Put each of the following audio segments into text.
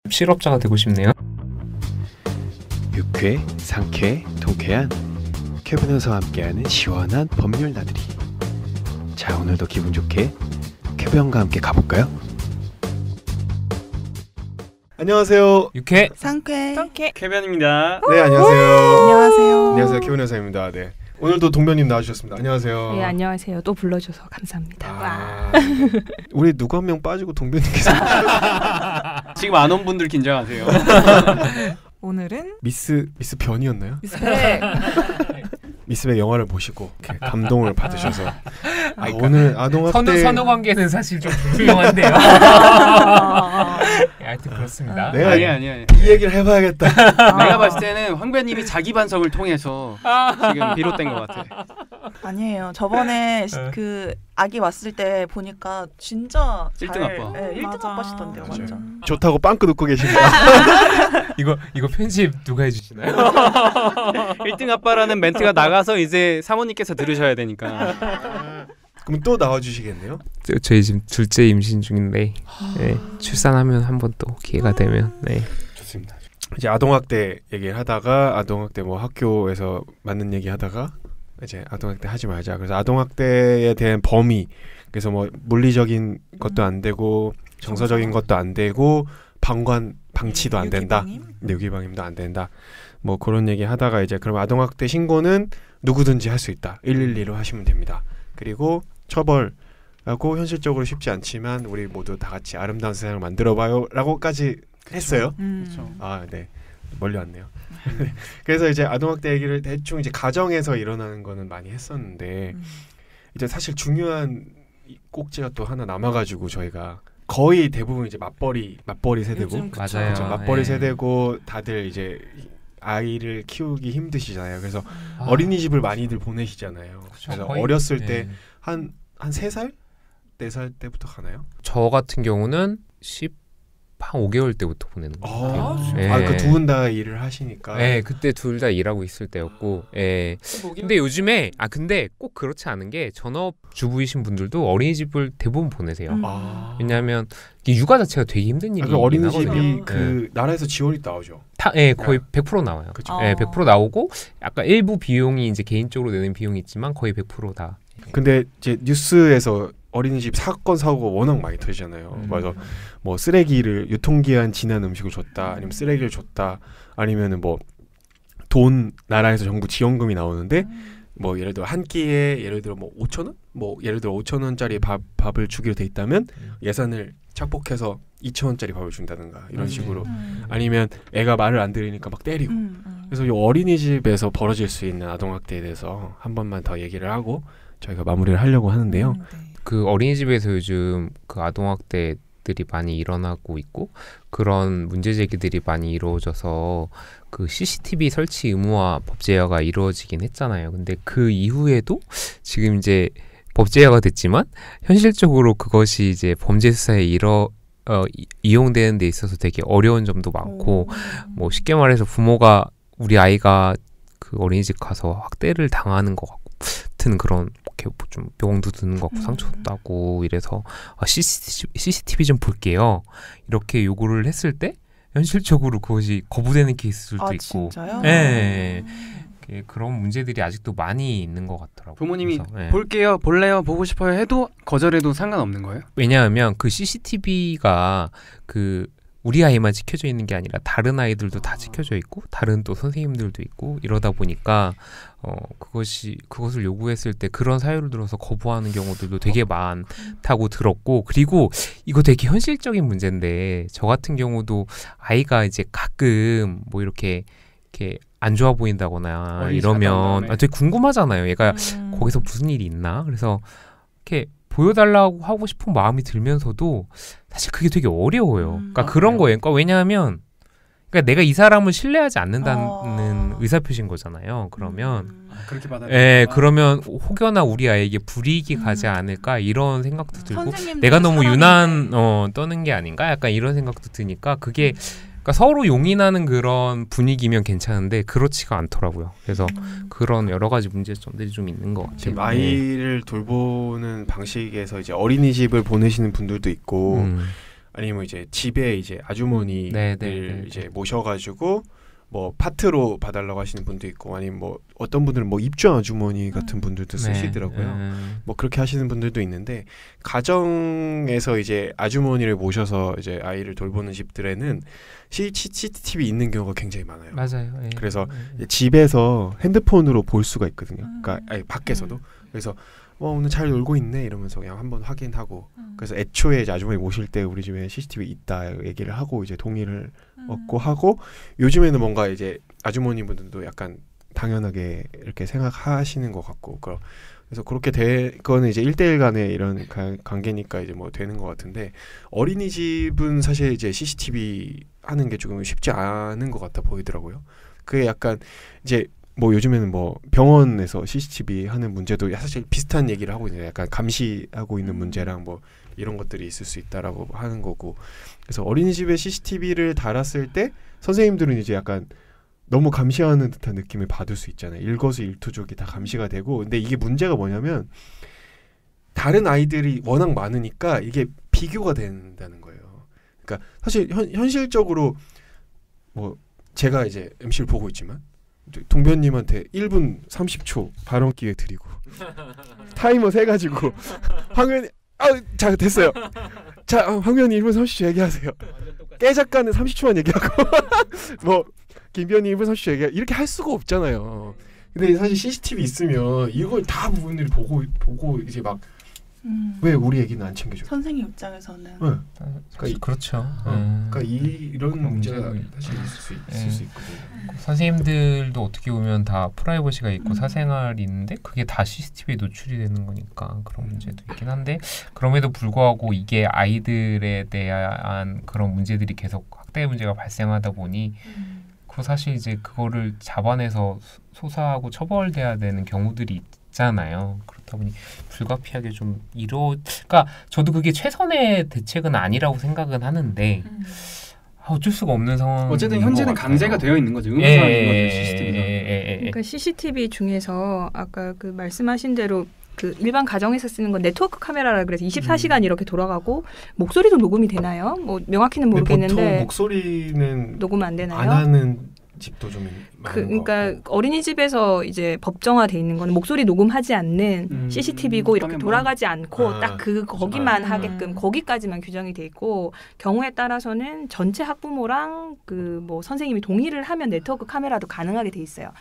실업자가 되고 싶네요. 유쾌, 상쾌, 통쾌한 쾌 변호사와 함께하는 시원한 법률 나들이. 자, 오늘도 기분 좋게 쾌변과 함께 가볼까요? 안녕하세요. 유쾌 상쾌 쾌변입니다. 네, 안녕하세요. 안녕하세요. 안녕하세요. 쾌 변호사입니다. 네. 오늘도 동변님 나와주셨습니다. 안녕하세요. 네, 안녕하세요. 또 불러주셔서 감사합니다. 네. 우리 누구 한 명 빠지고 동변님께서 지금 안 온 분들 긴장하세요. 오늘은 미스 변이었나요? 미스백. 미스백 영화를 보시고 이렇게 감동을 받으셔서 오늘 아동학대 선후 관계는 사실 좀 불명한데요. 하여튼 그렇습니다. 내가 아니. 이 얘기를 해봐야겠다. 내가 봤을 때는 황배님이 자기 반성을 통해서 지금 비롯된 것 같아. 아니에요. 저번에 그 아기 왔을 때 보니까 진짜 1등 잘, 아빠. 네, 1등 맞아. 아빠시던데요. 맞아요. 완전. 좋다고 빵꾸 듣고 계십니다. 이거 편집 누가 해주시나요? 1등 아빠라는 멘트가 나가서 이제 사모님께서 들으셔야 되니까. 그럼 또 나와주시겠네요? 저희 지금 둘째 임신 중인데 네, 출산하면 한번 또 기회가 되면 좋습니다. 이제 아동학대 얘기를 하다가 아동학대 뭐 학교에서 맞는 얘기 하다가 이제 아동학대 하지 말자. 그래서 아동학대에 대한 범위, 그래서 뭐 물리적인 것도 안 되고 정서적인 것도 안 되고 방치도 안 된다. 유기방임도 안 된다. 뭐 그런 얘기 하다가 이제 그럼 아동학대 신고는 누구든지 할 수 있다. 112로 하시면 됩니다. 그리고 처벌하고 현실적으로 쉽지 않지만 우리 모두 다 같이 아름다운 세상을 만들어봐요 라고까지 했어요. 그렇죠. 아, 네. 멀리 왔네요. 그래서 이제 아동학대 얘기를 대충 이제 가정에서 일어나는 거는 많이 했었는데 이제 사실 중요한 꼭지가 또 하나 남아가지고 저희가 거의 대부분 이제 맞벌이 세대고 맞아요. 그렇죠. 맞벌이 네. 세대고 다들 이제 아이를 키우기 힘드시잖아요. 그래서 어린이집을 많이들 보내시잖아요. 그래서 거의, 어렸을 네. 때 한 3살? 4살 때부터 가나요? 저 같은 경우는 한 5개월 때부터 보내는 것 같아요. 네. 그 두 분 다 일을 하시니까. 네, 그때 둘 다 일하고 있을 때였고, 예. 근데 요즘에 근데 꼭 그렇지 않은 게 전업 주부이신 분들도 어린이집을 대부분 보내세요. 왜냐하면 이게 육아 자체가 되게 힘든 일이긴 그 어린이집이 하거든요. 그 나라에서 지원이 나오죠. 거의 100% 나와요. 그렇죠. 예, 100% 나오고 약간 일부 비용이 이제 개인적으로 내는 비용이 있지만 거의 100% 다. 근데 이제 뉴스에서 어린이집 사건 사고가 워낙 많이 터지잖아요. 그래서 뭐 쓰레기를 유통기한 지난 음식을 줬다, 아니면 쓰레기를 줬다, 아니면은 뭐 돈 나라에서 정부 지원금이 나오는데 뭐 예를 들어 한 끼에 예를 들어 뭐 5,000원? 뭐 예를 들어 5,000원짜리 밥을 주기로 돼 있다면 예산을 착복해서 2,000원짜리 밥을 준다든가 이런 식으로. 아니면 애가 말을 안 들으니까 막 때리고. 그래서 이 어린이집에서 벌어질 수 있는 아동학대에 대해서 한 번만 더 얘기를 하고 저희가 마무리를 하려고 하는데요. 그 어린이집에서 요즘 그 아동학대들이 많이 일어나고 있고 그런 문제 제기들이 많이 이루어져서 그 CCTV 설치 의무화 법제화가 이루어지긴 했잖아요. 근데 그 이후에도 지금 이제 법제화가 됐지만 현실적으로 그것이 이제 범죄 수사에 이용되는 데 있어서 되게 어려운 점도 많고 뭐 쉽게 말해서 부모가 우리 아이가 그 어린이집 가서 학대를 당하는 것 같은 그런 좀 병도 드는 것 같고 상처도 나고 이래서 CCTV 좀 볼게요. 이렇게 요구를 했을 때 현실적으로 그것이 거부되는 케이스들도 있고. 진짜요? 네. 그런 문제들이 아직도 많이 있는 것 같더라고요. 부모님이 그래서, 네. 볼게요, 볼래요, 보고 싶어요 해도 거절해도 상관없는 거예요? 왜냐하면 그 CCTV가 그 우리 아이만 지켜져 있는 게 아니라 다른 아이들도 다 지켜져 있고 다른 또 선생님들도 있고 이러다 보니까 그것을 요구했을 때 그런 사유를 들어서 거부하는 경우들도 되게 많다고 들었고, 그리고 이거 되게 현실적인 문제인데 저 같은 경우도 아이가 이제 가끔 뭐 이렇게 안 좋아 보인다거나 이러면 되게 궁금하잖아요. 얘가 거기서 무슨 일이 있나? 그래서 이렇게 보여달라고 하고 싶은 마음이 들면서도 사실 그게 되게 어려워요. 그러니까 그런 거예요. 그러니까 왜냐하면 내가 이 사람을 신뢰하지 않는다는 의사표시인 거잖아요. 그러면 그렇게 그러면 혹여나 우리 아이에게 불이익이 가지 않을까 이런 생각도 들고 내가 너무 유난 떠는 게 아닌가 약간 이런 생각도 드니까 그게 그러니까 서로 용인하는 그런 분위기면 괜찮은데 그렇지가 않더라고요. 그래서 그런 여러 가지 문제점들이 좀 있는 것 같아요. 지금 아이를 돌보는 방식에서 이제 어린이집을 보내시는 분들도 있고 아니면 이제 집에 이제 아주머니를 네. 이제 모셔가지고 뭐 파트로 봐달라고 하시는 분도 있고 아니면 뭐 어떤 분들은 뭐 입주 아주머니 같은 분들도 쓰시더라고요. 뭐 그렇게 하시는 분들도 있는데 가정에서 이제 아주머니를 모셔서 이제 아이를 돌보는 집들에는 CCTV 있는 경우가 굉장히 많아요. 맞아요. 예. 그래서 집에서 핸드폰으로 볼 수가 있거든요. 그러니까 아니, 밖에서도. 그래서 오늘 잘 놀고 있네 이러면서 그냥 한번 확인하고 그래서 애초에 이제 아주머니 모실 때 우리 집에 CCTV 있다 얘기를 하고 이제 동의를 얻고 하고 요즘에는 뭔가 이제 아주머니 분들도 약간 당연하게 이렇게 생각하시는 것 같고 그래서 그렇게 그거는 이제 1대1 간의 이런 관계니까 이제 뭐 되는 것 같은데 어린이집은 사실 이제 CCTV 하는 게 조금 쉽지 않은 것 같아 보이더라고요. 그게 약간 이제 뭐 요즘에는 뭐 병원에서 CCTV 하는 문제도 사실 비슷한 얘기를 하고 있는데 약간 감시하고 있는 문제랑 뭐 이런 것들이 있을 수 있다라고 하는 거고 그래서 어린이집에 CCTV를 달았을 때 선생님들은 이제 약간 너무 감시하는 듯한 느낌을 받을 수 있잖아요. 일거수일투족이 다 감시가 되고 근데 이게 문제가 뭐냐면 다른 아이들이 워낙 많으니까 이게 비교가 된다는 거예요. 그러니까 사실 현실적으로 뭐 제가 이제 MC를 보고 있지만 동변님한테 1분 30초 발언 기회 드리고 타이머 세가지고 황현이 자 됐어요. 자 황현이 1분 30초 얘기하세요. 깨 작가는 30초만 얘기하고 뭐 김변이 1분 30초 얘기하고 이렇게 할 수가 없잖아요. 근데 사실 CCTV 있으면 이걸 다 부모님들이 보고 이제 막 왜 우리 얘기는 안 챙겨줘? 선생님 입장에서는. 네. 그렇죠. 그러니까 이런 문제가 문제가 사실 있을 수 있거든요. 선생님들도 어떻게 보면 다 프라이버시가 있고 사생활이 있는데 그게 다 CCTV에 노출이 되는 거니까 그런 문제도 있긴 한데 그럼에도 불구하고 이게 아이들에 대한 그런 문제들이 계속 학대 문제가 발생하다 보니 그 사실 이제 그거를 잡아내서 소사하고 처벌돼야 되는 경우들이 있잖아요. 그렇다 보니 불가피하게 좀 그러니까 저도 그게 최선의 대책은 아니라고 생각은 하는데 어쩔 수가 없는 상황. 어쨌든 현재는 강제가 되어 있는 거죠. 의무사항인 거죠. CCTV가. 그러니까 CCTV 중에서 아까 그 말씀하신 대로 그 일반 가정에서 쓰는 건 네트워크 카메라라 그래서 24시간 이렇게 돌아가고 목소리도 녹음이 되나요? 뭐 명확히는 모르겠는데 보통 목소리는 녹음 안 되나요? 안 하는 집도 좀 그러니까 어린이집에서 이제 법정화돼 있는 거는 목소리 녹음하지 않는 CCTV고 이렇게 돌아가지 않고 딱 거기만 하게끔 거기까지만 규정이 돼 있고 경우에 따라서는 전체 학부모랑 그 뭐 선생님이 동의를 하면 네트워크 카메라도 가능하게 돼 있어요.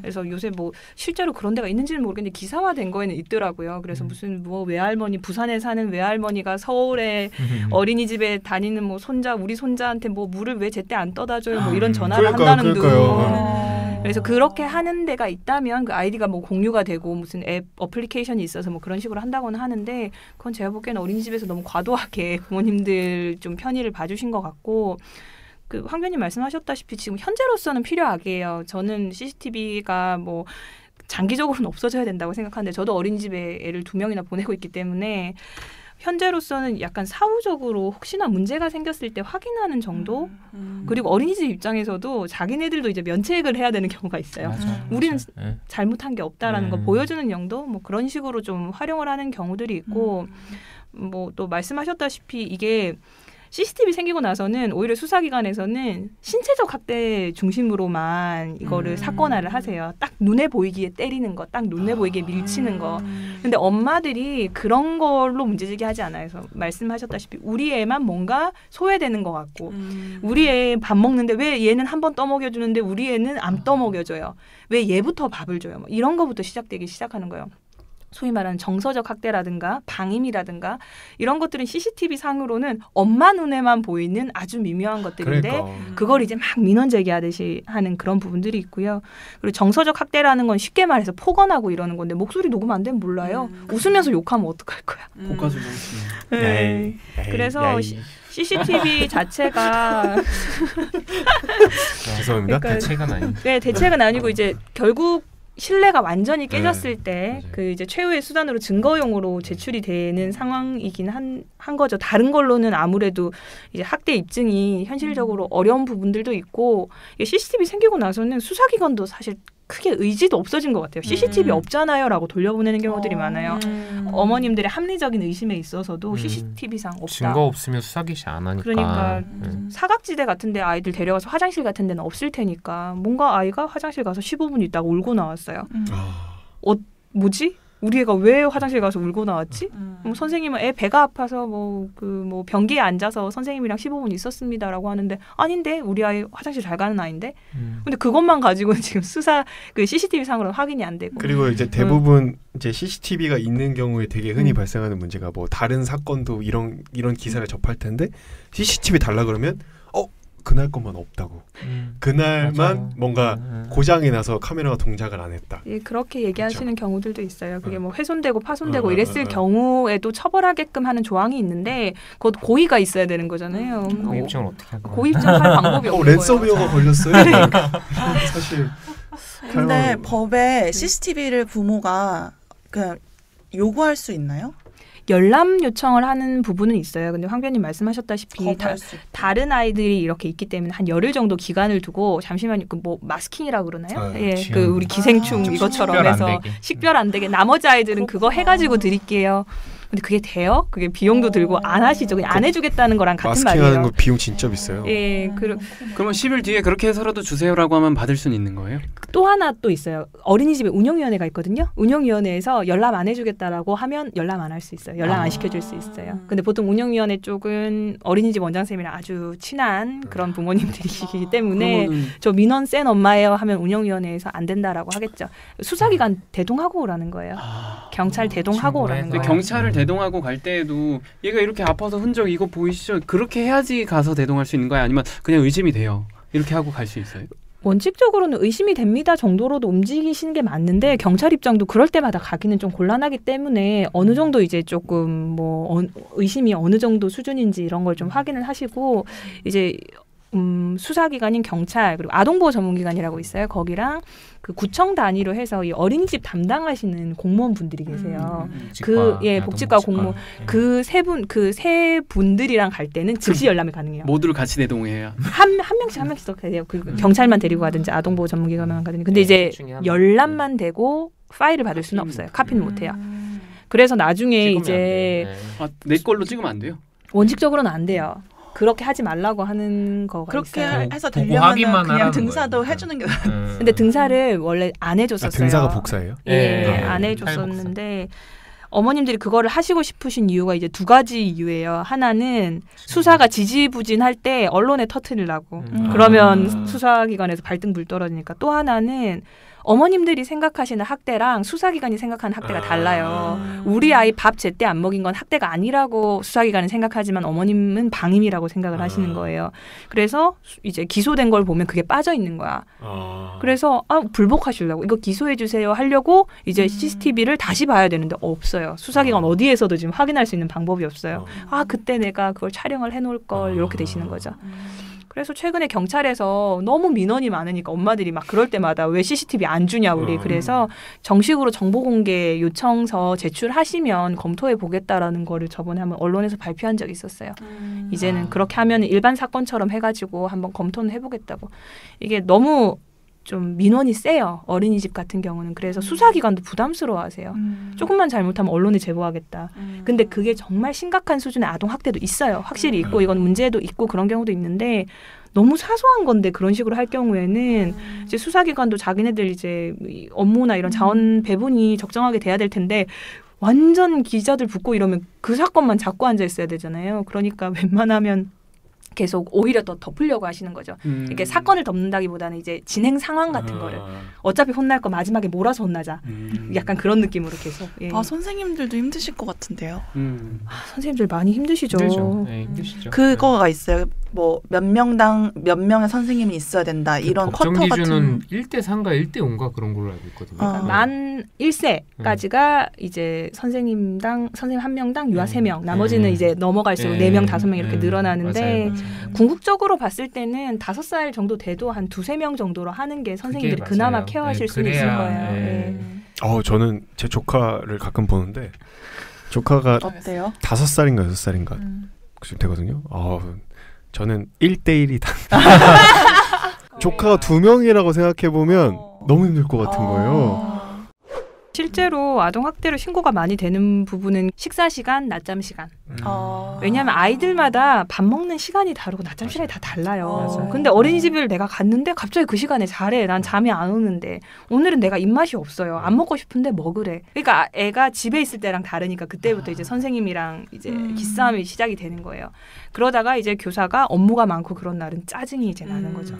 그래서 요새 뭐 실제로 그런 데가 있는지는 모르겠는데 기사화된 거에는 있더라고요. 그래서 무슨 뭐 외할머니 부산에 사는 외할머니가 서울에 어린이집에 다니는 뭐 우리 손자한테 뭐 물을 왜 제때 안 떠다 줘요 뭐 이런 전화를 한다는 둥. 그래서 그렇게 하는 데가 있다면 그 아이디가 뭐 공유가 되고 무슨 어플리케이션이 있어서 뭐 그런 식으로 한다고는 하는데 그건 제가 보기에는 어린이집에서 너무 과도하게 부모님들 좀 편의를 봐주신 것 같고 그 황교님 말씀하셨다시피 지금 현재로서는 필요하게요. 저는 CCTV가 뭐 장기적으로는 없어져야 된다고 생각하는데 저도 어린이집에 애를 2명이나 보내고 있기 때문에 현재로서는 약간 사후적으로 혹시나 문제가 생겼을 때 확인하는 정도? 그리고 어린이집 입장에서도 자기네들도 이제 면책을 해야 되는 경우가 있어요. 우리는 잘못한 게 없다라는 걸 보여주는 용도? 뭐 그런 식으로 좀 활용을 하는 경우들이 있고 뭐 또 말씀하셨다시피 이게 CCTV 생기고 나서는 오히려 수사기관에서는 신체적 학대 중심으로만 이거를 사건화를 하세요. 딱 눈에 보이기에 때리는 거, 딱 눈에 보이기에 밀치는 거. 근데 엄마들이 그런 걸로 문제제기하지 않아요. 그래서 말씀하셨다시피 우리 애만 뭔가 소외되는 것 같고 우리 애 밥 먹는데 왜 얘는 한 번 떠먹여주는데 우리 애는 안 떠먹여줘요. 왜 얘부터 밥을 줘요. 뭐 이런 거부터 시작되기 시작하는 거예요. 소위 말하는 정서적 학대라든가 방임이라든가 이런 것들은 CCTV 상으로는 엄마 눈에만 보이는 아주 미묘한 것들인데 그걸 이제 막 민원 제기하듯이 하는 그런 부분들이 있고요. 그리고 정서적 학대라는 건 쉽게 말해서 폭언하고 이러는 건데 목소리 녹음 안 되면 몰라요. 웃으면서 욕하면 어떡할 거야. 복가수 네. 그래서 CCTV 자체가 죄송합니다. 그러니까, 대책은 아니고. 네, 대책은 아니고 이제 결국 신뢰가 완전히 깨졌을 때 그 이제 최후의 수단으로 증거용으로 제출이 되는 상황이긴 한 거죠. 다른 걸로는 아무래도 이제 학대 입증이 현실적으로 어려운 부분들도 있고 CCTV 생기고 나서는 수사기관도 사실 크게 의지도 없어진 것 같아요. CCTV 없잖아요라고 돌려보내는 경우들이 많아요. 어머님들의 합리적인 의심에 있어서도 CCTV상 없다. 증거 없으면 수사 개시 안 하니까. 그러니까 사각지대 같은데 아이들 데려가서 화장실 같은 데는 없을 테니까 뭔가 아이가 화장실 가서 15분 있다가 울고 나왔어요. 뭐지? 우리 애가 왜 화장실 가서 울고 나왔지? 선생님은 애 배가 아파서 뭐 변기에 앉아서 선생님이랑 15분 있었습니다라고 하는데 아닌데 우리 아이 화장실 잘 가는 아이인데. 근데 그것만 가지고는 지금 수사 그 CCTV 상으로는 확인이 안 되고. 그리고 이제 대부분 이제 CCTV가 있는 경우에 되게 흔히 발생하는 문제가 뭐 다른 사건도 이런 기사를 접할 텐데 CCTV 달라 그러면 그날 것만 없다고. 그날만 맞아요. 뭔가 고장이 나서 카메라가 동작을 안 했다. 예, 그렇게 얘기하시는 그렇죠. 경우들도 있어요. 그게 뭐 훼손되고 파손되고 이랬을 경우에도 처벌하게끔 하는 조항이 있는데 그것 고의가 있어야 되는 거잖아요. 고입증을 어떻게 할 거야? 고입증 할 방법이 없는 거예요. 랜섬웨어가 걸렸어요. 사실. 근데 법에 CCTV를 부모가 그냥 요구할 수 있나요? 열람 요청을 하는 부분은 있어요. 근데 황 변님 말씀하셨다시피 거부할 수 있고. 다른 아이들이 이렇게 있기 때문에 한 열흘 정도 기간을 두고 잠시만요. 그 뭐 마스킹이라고 그러나요? 예, 그 우리 기생충 이것처럼 식별 안 해서 되게. 식별 안 되게 나머지 아이들은 그거 해가지고 드릴게요. 근데 그게 돼요? 그게 비용도 들고 안 하시죠. 그냥 안 해주겠다는 거랑 같은 마스킹하는 말이에요. 거 비용 진짜 비싸요. 예, 그러면 10일 뒤에 그렇게 해서라도 주세요라고 하면 받을 수는 있는 거예요? 또 하나 또 있어요. 어린이집에 운영위원회가 있거든요. 운영위원회에서 열람 안 해주겠다라고 하면 열람 안 할 수 있어요. 열람 안 시켜줄 수 있어요. 근데 보통 운영위원회 쪽은 어린이집 원장쌤이랑 아주 친한 그런 부모님들이시기 때문에 그러면은 저 민원 센 엄마예요 하면 운영위원회에서 안 된다라고 하겠죠. 수사기관 대동하고 오라는 거예요. 경찰 대동하고 오라는 근데 거예요. 경찰을 대동하고 갈 때에도 얘가 이렇게 아파서 흔적 이거 보이시죠? 그렇게 해야지 가서 대동할 수 있는 거야? 아니면 그냥 의심이 돼요? 이렇게 하고 갈 수 있어요? 원칙적으로는 의심이 됩니다 정도로도 움직이시는 게 맞는데 경찰 입장도 그럴 때마다 가기는 좀 곤란하기 때문에 어느 정도 이제 조금 뭐 의심이 어느 정도 수준인지 이런 걸 좀 확인을 하시고 이제 수사기관인 경찰 그리고 아동보호 전문기관이라고 있어요. 거기랑 그 구청 단위로 해서 이 어린이집 담당하시는 공무원분들이 계세요. 복지과 공무원 그 세 분들이랑 갈 때는 즉시 열람이 가능해요. 모두를 같이 대동해야. 한 명씩 해요. 그 경찰만 데리고 가든지 아동보호 전문기관만 가든지. 근데 이제 열람만 되고 파일을 받을 수는 없어요. 카피는 못 해요. 그래서 나중에 이제 내 걸로 찍으면 안 돼요? 원칙적으로는 안 돼요. 그렇게 하지 말라고 하는 거가 그렇게 있어요. 해서 보고 되려면 확인만 그냥 하라는 등사도 거예요. 해주는 게 근데 등사를 원래 안 해줬었어요. 등사가 복사예요? 예, 네. 안 해줬었는데 어머님들이 그거를 하시고 싶으신 이유가 이제 두 가지 이유예요. 하나는 수사가 지지부진할 때 언론에 터트리려고. 그러면 수사기관에서 발등불 떨어지니까. 또 하나는 어머님들이 생각하시는 학대랑 수사기관이 생각하는 학대가 달라요. 우리 아이 밥 제때 안 먹인 건 학대가 아니라고 수사기관은 생각하지만 어머님은 방임이라고 생각을 하시는 거예요. 그래서 이제 기소된 걸 보면 그게 빠져 있는 거야. 그래서 불복하시려고 이거 기소해 주세요 하려고 이제 CCTV를 다시 봐야 되는데 없어요. 수사기관 어디에서도 지금 확인할 수 있는 방법이 없어요. 그때 내가 그걸 촬영을 해놓을 걸 이렇게 되시는 거죠. 그래서 최근에 경찰에서 너무 민원이 많으니까 엄마들이 막 그럴 때마다 왜 CCTV 안 주냐 우리. 그래서 정식으로 정보공개 요청서 제출하시면 검토해 보겠다라는 거를 저번에 한번 언론에서 발표한 적이 있었어요. 이제는 그렇게 하면 일반 사건처럼 해가지고 한번 검토는 해보겠다고. 이게 너무 좀 민원이 세요. 어린이집 같은 경우는. 그래서 수사기관도 부담스러워하세요. 조금만 잘못하면 언론에 제보하겠다. 근데 그게 정말 심각한 수준의 아동학대도 있어요. 확실히 있고 이건 문제도 있고 그런 경우도 있는데 너무 사소한 건데 그런 식으로 할 경우에는 이제 수사기관도 자기네들 이제 업무나 이런 자원 배분이 적정하게 돼야 될 텐데 완전 기자들 붙고 이러면 그 사건만 잡고 앉아 있어야 되잖아요. 그러니까 웬만하면 계속 오히려 더 덮으려고 하시는 거죠. 이렇게 사건을 덮는다기보다는 이제 진행 상황 같은 거를 어차피 혼날 거 마지막에 몰아서 혼나자. 약간 그런 느낌으로 계속. 예. 선생님들도 힘드실 것 같은데요. 선생님들 많이 힘드시죠. 힘드시죠. 그거가 있어요. 뭐 몇 명당 몇 명의 선생님이 있어야 된다. 이런 법정 쿼터 기준은 같은. 1대3가 1대5인가 그런 걸로 알고 있거든요. 만 1세까지가 이제 선생님 한 명당 유아 3명. 나머지는 이제 넘어갈수록 4명, 5명 이렇게 늘어나는데 맞아요. 궁극적으로 봤을 때는 5살 정도 돼도 한 2-3명 정도로 하는 게 선생님들이 그게 그나마 맞아요. 케어하실 수 그래야, 있을 거예요. 예. 저는 제 조카를 가끔 보는데 조카가 어때요? 5살인가 6살인가 그쯤 되거든요. 저는 1대1이다. 조카가 2명이라고 생각해 보면 너무 힘들 것 같은 거예요. 실제로 아동 학대로 신고가 많이 되는 부분은 식사 시간, 낮잠 시간. 왜냐하면 아이들마다 밥 먹는 시간이 다르고 낮잠 시간이 다 달라요. 근데 어린이집을 내가 갔는데 갑자기 그 시간에 자래. 난 잠이 안 오는데 오늘은 내가 입맛이 없어요. 안 먹고 싶은데 먹으래. 그러니까 애가 집에 있을 때랑 다르니까 그때부터 이제 선생님이랑 이제 기싸움이 시작이 되는 거예요. 그러다가 이제 교사가 업무가 많고 그런 날은 짜증이 이제 나는 거죠.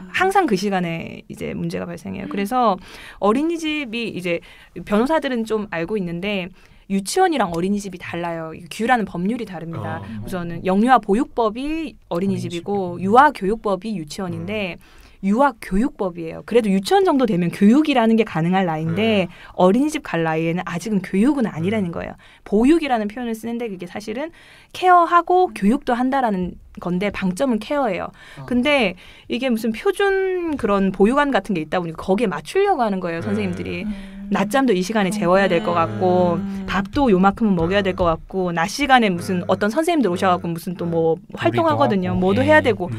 항상 그 시간에 이제 문제가 발생해요. 그래서 어린이집이 이제 변호사들은 좀 알고 있는데 유치원이랑 어린이집이 달라요. 규율하는 법률이 다릅니다. 우선은 영유아 보육법이 어린이집이고 유아교육법이 유치원인데 유아교육법이에요. 그래도 유치원 정도 되면 교육이라는 게 가능할 나이인데 어린이집 갈 나이에는 아직은 교육은 아니라는 거예요. 보육이라는 표현을 쓰는데 그게 사실은 케어하고 교육도 한다라는 건데 방점은 케어예요. 근데 이게 무슨 표준 그런 보육안 같은 게 있다 보니까 거기에 맞추려고 하는 거예요. 선생님들이. 낮잠도 이 시간에 재워야 될 것 같고 밥도 요만큼은 먹여야 될 것 같고 낮 시간에 무슨 어떤 선생님들 오셔갖고 무슨 또 뭐 활동하거든요. 뭐도 해야 되고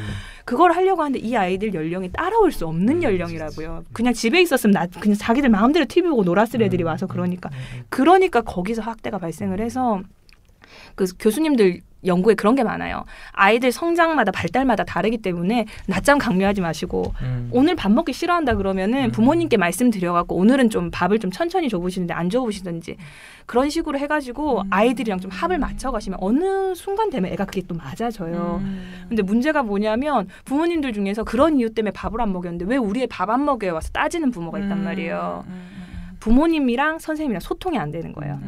그걸 하려고 하는데 이 아이들 연령이 따라올 수 없는 연령이라고요. 그냥 집에 있었으면 그냥 자기들 마음대로 TV 보고 놀았을 애들이 와서 그러니까 거기서 학대가 발생을 해서 그 교수님들 연구에 그런 게 많아요. 아이들 성장마다 발달마다 다르기 때문에 낮잠 강요하지 마시고 오늘 밥 먹기 싫어한다 그러면은 부모님께 말씀드려갖고 오늘은 좀 밥을 좀 천천히 줘보시는데 안 줘보시든지 그런 식으로 해가지고 아이들이랑 좀 합을 맞춰가시면 어느 순간 되면 애가 그게 또 맞아져요. 근데 문제가 뭐냐면 부모님들 중에서 그런 이유 때문에 밥을 안 먹였는데 왜 우리 애 밥 안 먹여요 와서 따지는 부모가 있단 말이에요. 부모님이랑 선생님이랑 소통이 안 되는 거예요.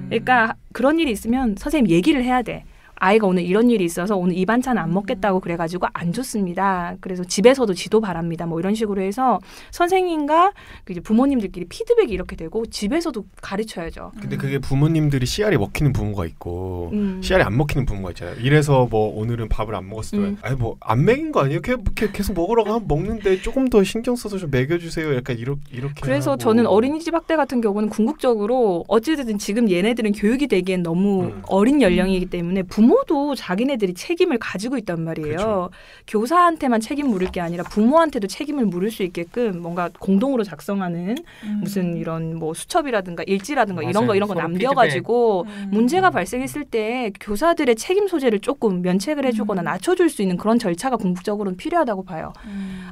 그러니까 그런 일이 있으면 선생님 얘기를 해야 돼. 아이가 오늘 이런 일이 있어서 오늘 이 반찬 안 먹겠다고 그래가지고 안 줬습니다. 그래서 집에서도 지도 바랍니다. 뭐 이런 식으로 해서 선생님과 이제 부모님들끼리 피드백이 이렇게 되고 집에서도 가르쳐야죠. 근데 그게 부모님들이 씨알이 먹히는 부모가 있고 씨알이 안 먹히는 부모가 있잖아요. 이래서 뭐 오늘은 밥을 안 먹었을 때 아니 뭐 안 먹인 거 아니에요? 계속 먹으라고 하면 먹는데 조금 더 신경 써서 좀 먹여주세요. 약간 이렇게 그래서 하고. 저는 어린이집 학대 같은 경우는 궁극적으로 어찌됐든 지금 얘네들은 교육이 되기엔 너무 어린 연령이기 때문에 부모도 자기네들이 책임을 가지고 있단 말이에요. 그렇죠. 교사한테만 책임 물을 게 아니라 부모한테도 책임을 물을 수 있게끔 뭔가 공동으로 작성하는 무슨 이런 뭐 수첩이라든가 일지라든가 맞아요. 이런 거 남겨가지고 문제가 발생했을 때 교사들의 책임 소재를 조금 면책을 해주거나 낮춰줄 수 있는 그런 절차가 궁극적으로는 필요하다고 봐요.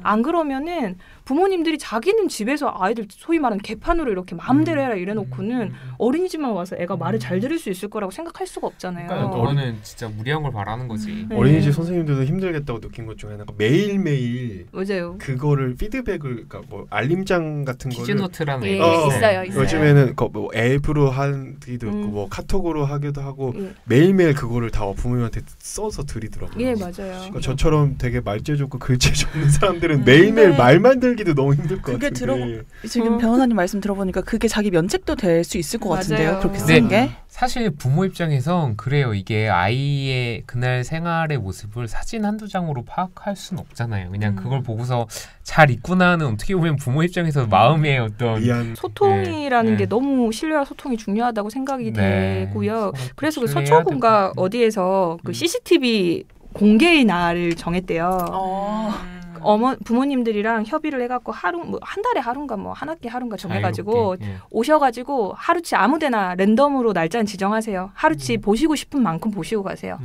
안 그러면은 부모님들이 자기는 집에서 아이들 소위 말하는 개판으로 이렇게 마음대로 해라 이래놓고는 어린이집만 와서 애가 말을 잘 들을 수 있을 거라고 생각할 수가 없잖아요. 그러니까 그거는 진짜 무리한 걸 바라는 거지. 어린이집 선생님들도 힘들겠다고 느낀 것 중에 하나가 매일매일 맞아요. 그거를 피드백을 그러니까 뭐 알림장 같은 거를 퀴즈노트라는 있어요. 요즘에는 뭐 앱으로 하기도 있고 뭐 카톡으로 하기도 하고 매일매일 그거를 다 부모님한테 써서 드리더라고요. 예, 맞아요. 그러니까 저처럼 되게 말재 좋고 글재 좋은 사람들은 매일매일 말 만들기도 너무 힘들 것 같은데. 지금 변호사님 말씀 들어보니까 그게 자기 면책도 될 수 있을 것 같은데요. 그렇게 쓰는 게. 사실 부모 입장에선 그래요. 이게 아이의 그날 생활의 모습을 사진 한두 장으로 파악할 수는 없잖아요. 그냥 그걸 보고서 잘 있구나는 어떻게 보면 부모 입장에서 마음의 어떤 소통이라는 게 너무 신뢰와 소통이 중요하다고 생각이 되고요. 그래서 그 서초군가 어디에서 그 CCTV 공개의 날을 정했대요. 부모님들이랑 협의를 해갖고 한 달에 하루인가 뭐 한 학기 하루인가 정해가지고 오셔가지고 하루치 아무데나 랜덤으로 날짜는 지정하세요. 하루치 보시고 싶은 만큼 보시고 가세요.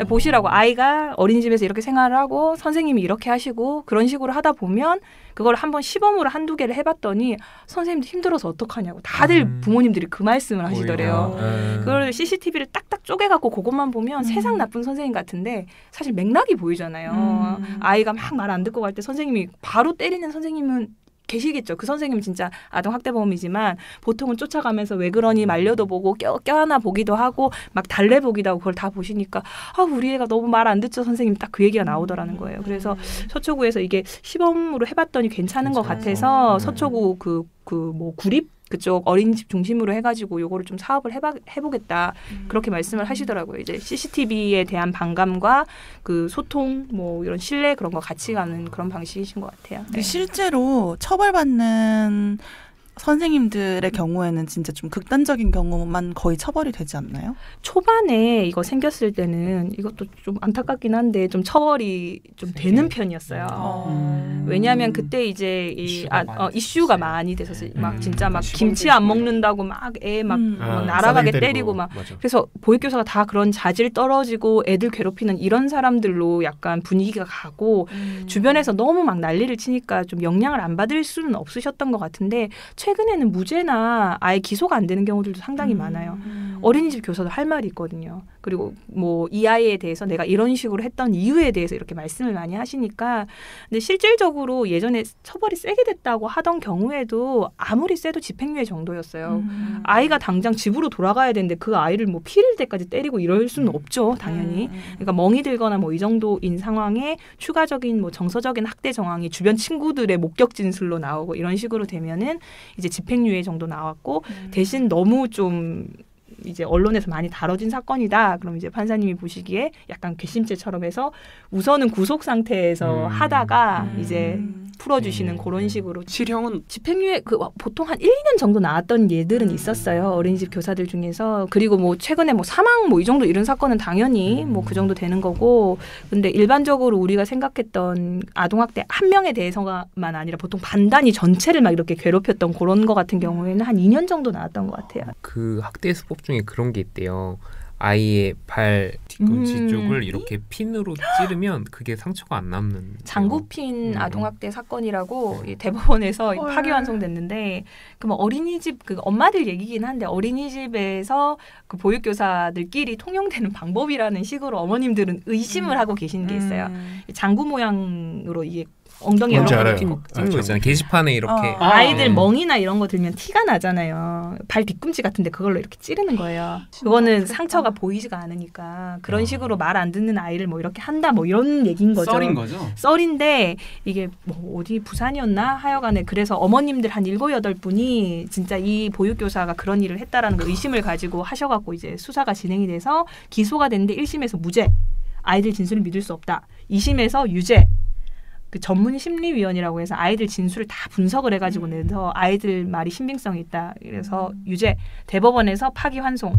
보시라고 아이가 어린이집에서 이렇게 생활을 하고 선생님이 이렇게 하시고 그런 식으로 하다 보면 그걸 한번 시범으로 한두 개를 해봤더니 선생님도 힘들어서 어떡하냐고 다들 부모님들이 그 말씀을 하시더래요. 그걸 CCTV를 딱딱 쪼개갖고 그것만 보면 세상 나쁜 선생님 같은데 사실 맥락이 보이잖아요. 아이가 막 말 안 듣고 갈 때 선생님이 바로 때리는 선생님은 계시겠죠. 그 선생님은 진짜 아동학대범이지만 보통은 쫓아가면서 왜 그러니 말려도 보고 껴안아 보기도 하고 막 달래보기도 하고 그걸 다 보시니까 우리 애가 너무 말 안 듣죠 선생님 딱 그 얘기가 나오더라는 거예요. 그래서 서초구에서 이게 시범으로 해봤더니 괜찮은 것 같아서 서초구 뭐 구립 그쪽 어린이집 중심으로 해가지고 요거를 좀 사업을 해보겠다 그렇게 말씀을 하시더라고요. 이제 CCTV에 대한 반감과 그 소통 뭐 이런 신뢰 그런 거 같이 가는 그런 방식이신 것 같아요. 근데 실제로 처벌받는 선생님들의 경우에는 진짜 좀 극단적인 경우만 거의 처벌이 되지 않나요? 초반에 이거 생겼을 때는 이것도 좀 안타깝긴 한데 좀 처벌이 좀 되는 편이었어요. 왜냐하면 그때 이제 이슈가 많이 돼서 막 진짜 막 김치 안 먹는다고 막 애 막 날아가게 때리고 막 맞아. 그래서 보육교사가 다 그런 자질 떨어지고 애들 괴롭히는 이런 사람들로 약간 분위기가 가고 주변에서 너무 막 난리를 치니까 좀 영향을 안 받을 수는 없으셨던 것 같은데 최근에는 무죄나 아예 기소가 안 되는 경우들도 상당히 많아요. 어린이집 교사도 할 말이 있거든요. 그리고 뭐 이 아이에 대해서 내가 이런 식으로 했던 이유에 대해서 이렇게 말씀을 많이 하시니까 근데 실질적으로 예전에 처벌이 세게 됐다고 하던 경우에도 아무리 세도 집행유예 정도였어요. 아이가 당장 집으로 돌아가야 되는데 그 아이를 뭐 피를 때까지 때리고 이럴 수는 없죠, 당연히. 그러니까 멍이 들거나 뭐 이 정도인 상황에 추가적인 뭐 정서적인 학대 정황이 주변 친구들의 목격 진술로 나오고 이런 식으로 되면은 이제 집행유예 정도 나왔고 대신 너무 좀 이제 언론에서 많이 다뤄진 사건이다. 그럼 이제 판사님이 보시기에 약간 괘씸죄처럼 해서 우선은 구속 상태에서 하다가 이제 풀어주시는 그런 식으로. 실형은 집행유예 보통 한 1, 2년 정도 나왔던 예들은 있었어요. 어린이집 교사들 중에서. 그리고 뭐 최근에 뭐 사망 뭐 이 정도 이런 사건은 당연히 뭐 그 정도 되는 거고. 근데 일반적으로 우리가 생각했던 아동학대 한 명에 대해서만 아니라 보통 반단이 전체를 막 이렇게 괴롭혔던 그런 거 같은 경우에는 한 2년 정도 나왔던 것 같아요. 그 학대 수법 중에 그런 게 있대요. 아이의 발 뒤꿈치 쪽을 이렇게 핀으로 찌르면 그게 상처가 안 남는. 장구핀 아동학대 사건이라고 이 대법원에서 파기환송됐는데 그 뭐 어린이집 그 엄마들 얘기긴 한데 어린이집에서 그 보육교사들끼리 통용되는 방법이라는 식으로 어머님들은 의심을 하고 계시는 게 있어요. 장구 모양으로 이게 엉덩이에 뭔지 이렇게 알아요. 찍는 거 있잖아요. 게시판에 이렇게. 아이들 멍이나 이런 거 들면 티가 나잖아요. 발 뒤꿈치 같은데 그걸로 이렇게 찌르는 거예요. 그거는 상처가 보이지가 않으니까 그런 식으로 말 안 듣는 아이를 뭐 이렇게 한다 뭐 이런 얘기인 거죠. 썰인 거죠. 썰인데 이게 뭐 어디 부산이었나 하여간에 그래서 어머님들 한 7, 8분이 진짜 이 보육교사가 그런 일을 했다라는 거 의심을 가지고 하셔갖고 이제 수사가 진행이 돼서 기소가 됐는데 1심에서 무죄. 아이들 진술을 믿을 수 없다. 2심에서 유죄. 그 전문 심리위원이라고 해서 아이들 진술을 다 분석을 해가지고 내서 아이들 말이 신빙성이 있다. 그래서 유죄. 대법원에서 파기환송.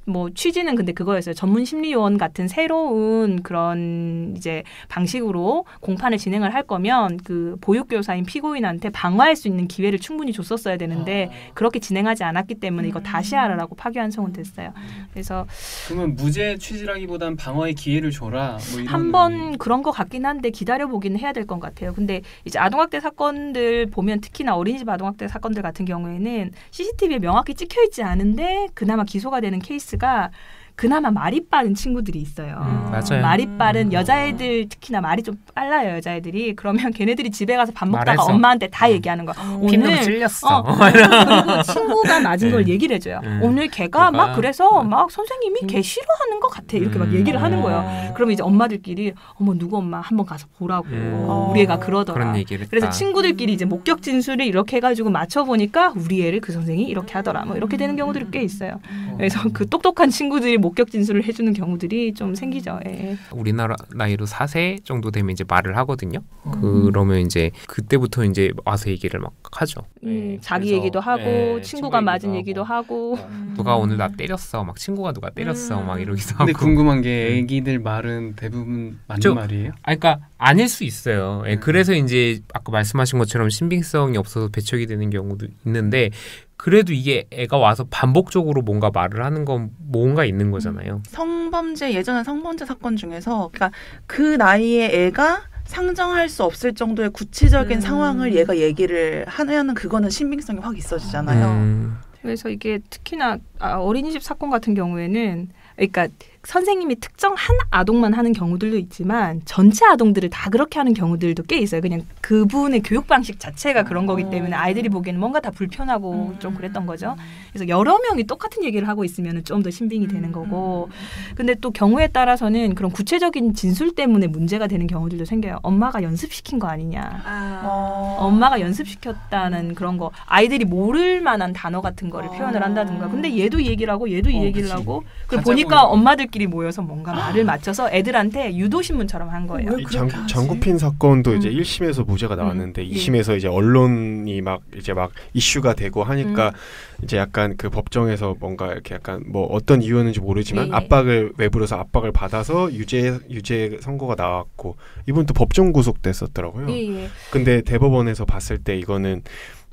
뭐 취지는 근데 그거였어요. 전문 심리위원 같은 새로운 그런 이제 방식으로 공판을 진행을 할 거면 그 보육교사인 피고인한테 방어할 수 있는 기회를 충분히 줬었어야 되는데 그렇게 진행하지 않았기 때문에 이거 다시 하라라고 파기환송은 됐어요. 그래서 그러면 무죄 취지라기보단 방어의 기회를 줘라. 뭐 이런 한번 그런 것 같긴 한데 기다려보기는 해야 될 것 같아요. 근데 이제 아동학대 사건들 보면 특히나 어린이집 아동학대 사건들 같은 경우에는 CCTV에 명확히 찍혀있지 않은데 그나마 기소가 되는 케이스가 그나마 말이 빠른 친구들이 있어요. 맞아요. 말이 빠른 여자애들 특히나 말이 좀 빨라요. 여자애들이. 그러면 걔네들이 집에 가서 밥 먹다가 말했어. 엄마한테 다 얘기하는 거야. 핀으로 오늘 찔렸어. 그리고 친구가 맞은 걸 얘기를 해줘요. 오늘 걔가 막 누가? 그래서 막 선생님이 걔 싫어하는 것 같아. 이렇게 막 얘기를 하는 거예요. 그러면 이제 엄마들끼리 어머 누구 엄마 한번 가서 보라고. 우리 애가 그러더라. 그런 얘기를 했다. 그래서 친구들끼리 이제 목격 진술을 이렇게 해가지고 맞춰보니까 우리 애를 그 선생이 이렇게 하더라. 뭐 이렇게 되는 경우들이 꽤 있어요. 그래서 그 똑똑한 친구들이 목격 진술을 해주는 경우들이 좀 생기죠. 예. 우리나라 나이로 4세 정도 되면 이제 말을 하거든요. 그러면 이제 그때부터 이제 와서 얘기를 막 하죠. 자기 그래서, 얘기도 하고 예, 친구가 친구 맞은 얘기도 얘기도 하고 누가 오늘 나 때렸어. 막 친구가 누가 때렸어. 막 이러기도 하고. 근데 궁금한 게 애기들 말은 대부분 맞는 말이에요? 그러니까 아닐 수 있어요. 예, 그래서 이제 아까 말씀하신 것처럼 신빙성이 없어서 배척이 되는 경우도 있는데 그래도 이게 애가 와서 반복적으로 뭔가 말을 하는 건 뭔가 있는 거잖아요. 예전에 성범죄 사건 중에서 그러니까 그 나이에 애가 상정할 수 없을 정도의 구체적인 상황을 얘가 얘기를 하면은 그거는 신빙성이 확 있어지잖아요. 그래서 이게 특히나 어린이집 사건 같은 경우에는 그러니까 선생님이 특정 한 아동만 하는 경우들도 있지만 전체 아동들을 다 그렇게 하는 경우들도 꽤 있어요. 그냥 그분의 교육 방식 자체가 그런 거기 때문에 아이들이 보기에는 뭔가 다 불편하고 좀 그랬던 거죠. 그래서 여러 명이 똑같은 얘기를 하고 있으면 좀 더 신빙이 되는 거고. 근데 또 경우에 따라서는 그런 구체적인 진술 때문에 문제가 되는 경우들도 생겨요. 엄마가 연습시킨 거 아니냐. 엄마가 연습시켰다는 그런 거. 아이들이 모를 만한 단어 같은 거를 표현을 한다든가. 근데 얘도 이 얘기를 하고 얘도 이 얘기를 하고. 그리고 보니까 그러니까 엄마들끼리 모여서 뭔가 말을 맞춰서 애들한테 유도 신문처럼 한 거예요. 이 장구핀 사건도 이제 1심에서 무죄가 나왔는데 2심에서 이제 언론이 막 이슈가 되고 하니까 이제 약간 그 법정에서 뭔가 이렇게 약간 뭐 어떤 이유였는지 모르지만 외부로서 압박을 받아서 유죄 선고가 나왔고 이분 또 법정 구속됐었더라고요. 근데 대법원에서 봤을 때 이거는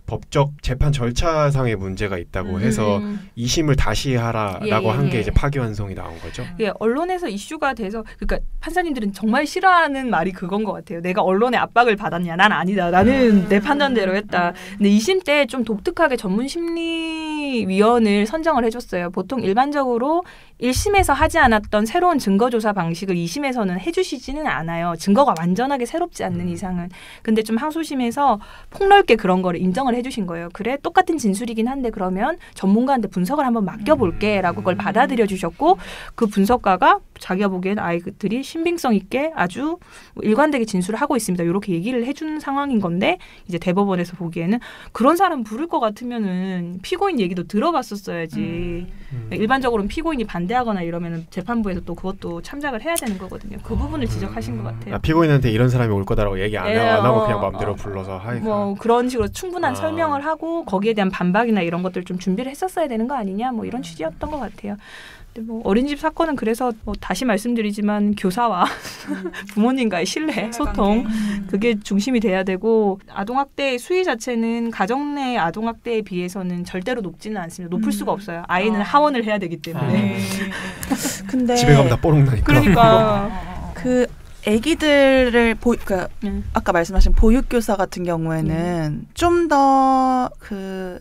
법적 재판 절차상의 문제가 있다고 해서 2심을 다시 하라라고 한 게 이제 파기환송이 나온 거죠. 예, 언론에서 이슈가 돼서 그러니까 판사님들은 정말 싫어하는 말이 그건 것 같아요. 내가 언론의 압박을 받았냐? 난 아니다. 나는 내 판단대로 했다. 근데 2심 때 좀 독특하게 전문 심리위원을 선정을 해줬어요. 보통 일반적으로 1심에서 하지 않았던 새로운 증거조사 방식을 2심에서는 해주시지는 않아요. 증거가 완전하게 새롭지 않는 이상은. 근데 좀 항소심에서 폭넓게 그런 거를 인정을 해주신 거예요. 그래 똑같은 진술이긴 한데 그러면 전문가한테 분석을 한번 맡겨볼게 라고 그걸 받아들여 주셨고 그 분석가가 자기가 보기엔 아이들이 신빙성 있게 아주 일관되게 진술을 하고 있습니다. 이렇게 얘기를 해준 상황인 건데 이제 대법원에서 보기에는 그런 사람 부를 것 같으면은 피고인 얘기도 들어봤었어야지. 일반적으로는 피고인이 반대하거나 이러면은 재판부에서 또 그것도 참작을 해야 되는 거거든요. 그 부분을 지적하신 것 같아요. 피고인한테 이런 사람이 올 거다라고 얘기 안 하고 그냥 마음대로 불러서 뭐 그런 식으로 충분한 설명을 하고 거기에 대한 반박이나 이런 것들 좀 준비를 했었어야 되는 거 아니냐 뭐 이런 취지였던 것 같아요. 근데 뭐 어린이집 사건은 그래서 뭐 다시 말씀드리지만 교사와 부모님과의 신뢰, 소통 그게 중심이 돼야 되고 아동학대의 수위 자체는 가정 내 아동학대에 비해서는 절대로 높지는 않습니다. 높을 수가 없어요. 아이는 하원을 해야 되기 때문에. 근데 집에 가면 다 뽀록 나니까. 그러니까 그 아기들을 그러니까 아까 말씀하신 보육교사 같은 경우에는 좀 더 그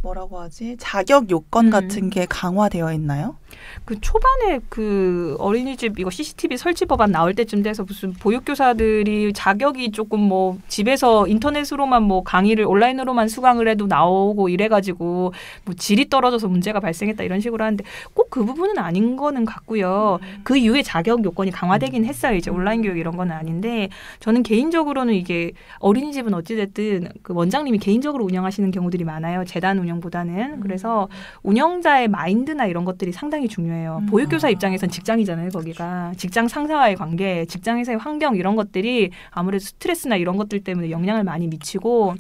뭐라고 하지? 자격 요건 같은 게 강화되어 있나요? 그 초반에 그 어린이집 이거 CCTV 설치 법안 나올 때쯤 돼서 무슨 보육교사들이 자격이 조금 뭐 집에서 인터넷으로만 뭐 강의를 온라인으로만 수강을 해도 나오고 이래가지고 뭐 질이 떨어져서 문제가 발생했다 이런 식으로 하는데 꼭 그 부분은 아닌 거는 같고요. 그 이후에 자격 요건이 강화되긴 했어요. 이제 온라인 교육 이런 건 아닌데 저는 개인적으로는 이게 어린이집은 어찌됐든 그 원장님이 개인적으로 운영하시는 경우들이 많아요. 재단 운영보다는. 그래서 운영자의 마인드나 이런 것들이 상당히 중요해요. 보육교사 입장에선 직장이잖아요. 거기가. 직장 상사와의 관계, 직장에서의 환경 이런 것들이 아무래도 스트레스나 이런 것들 때문에 영향을 많이 미치고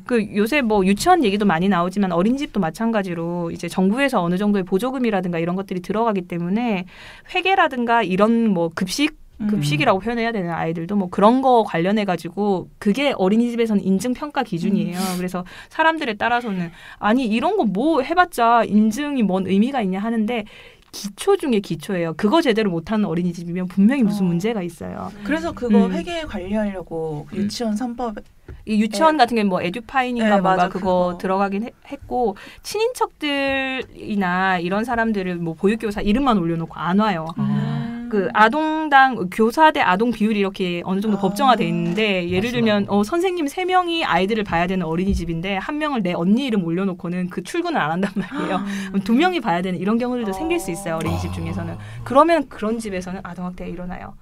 그 요새 뭐 유치원 얘기도 많이 나오지만 어린이집도 마찬가지로 이제 정부에서 어느 정도의 보조금이라든가 이런 것들이 들어가기 때문에 회계라든가 이런 뭐 급식이라고 표현해야 되는 아이들도 뭐 그런 거 관련해 가지고 그게 어린이집에서는 인증 평가 기준이에요. 그래서 사람들에 따라서는 아니 이런 거 뭐 해봤자 인증이 뭔 의미가 있냐 하는데 기초 중에 기초예요. 그거 제대로 못하는 어린이집이면 분명히 무슨 문제가 있어요. 그래서 그거 회계 관리하려고 유치원 3법 이 유치원 같은 경우는 뭐 에듀파인인가 뭔가 그거 들어가긴 했고 친인척들이나 이런 사람들을 뭐 보육교사 이름만 올려놓고 안 와요. 그 아동당 교사 대 아동 비율이 이렇게 어느 정도 법정화돼 있는데 예를 들면 선생님 3명이 아이들을 봐야 되는 어린이집인데 1명을 내 언니 이름 올려놓고는 그 출근을 안 한단 말이에요. 2명이 봐야 되는 이런 경우들도 생길 수 있어요. 어린이집 중에서는. 그러면 그런 집에서는 아동학대가 일어나요.